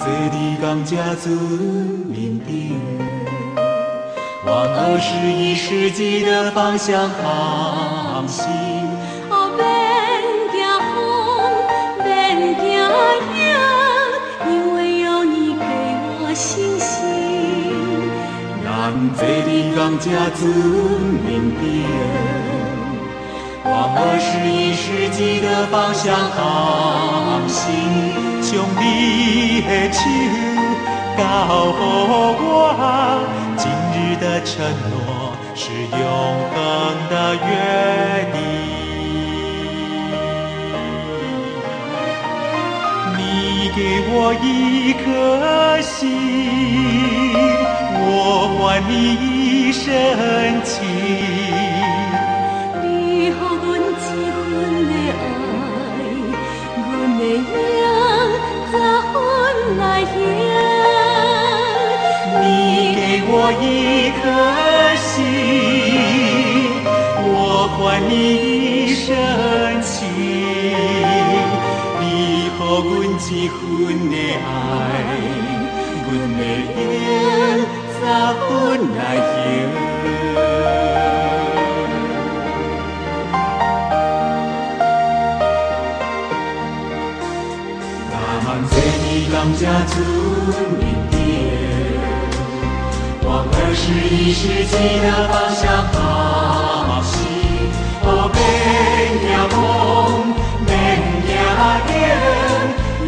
坐伫港家船面顶，往21世纪的方向航行。哦，免惊风，免惊影，因为有你给我信心。咱坐伫港家船面顶，往21世纪的方向航行。将你的手交予我，今日的承诺是永恒的约定。你给我一颗心，我还你一生情。你予阮一份的爱，阮的命早分来行。你给我一颗心，我还你一生情。你予阮一份的爱，阮的命早分来行。坐伫港家船面顶，往21世纪的方向航行。哦，免惊风，免惊影，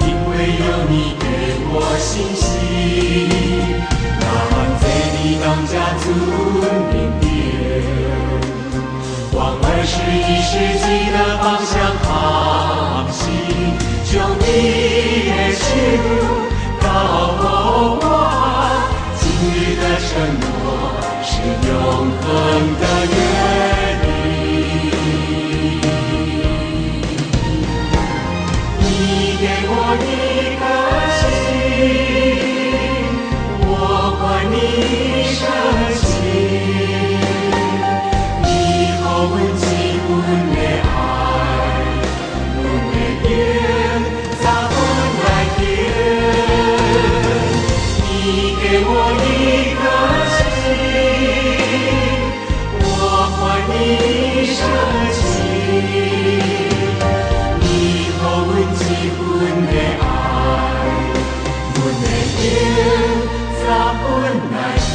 因为有你给我信心。咱坐伫港家船面顶，往21世纪的方向航行。将你的手交予我，今日的承诺是永恒的约定。你给我一颗心，我还你一生情。你予阮一份的爱，阮的命给我一颗心，我还你一生情。你予阮一份的爱，阮的命早分来行。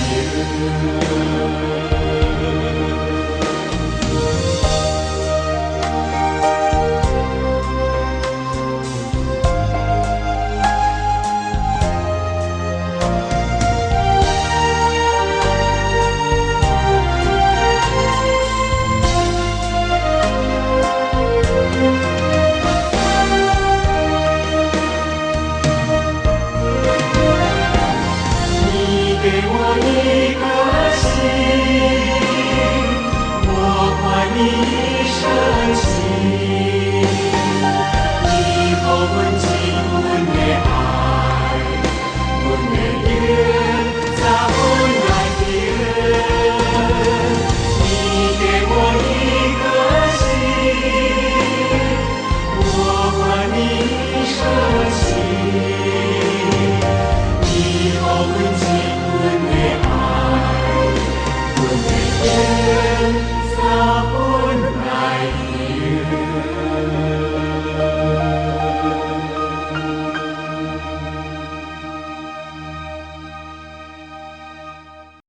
给我一颗心，我还你一生情。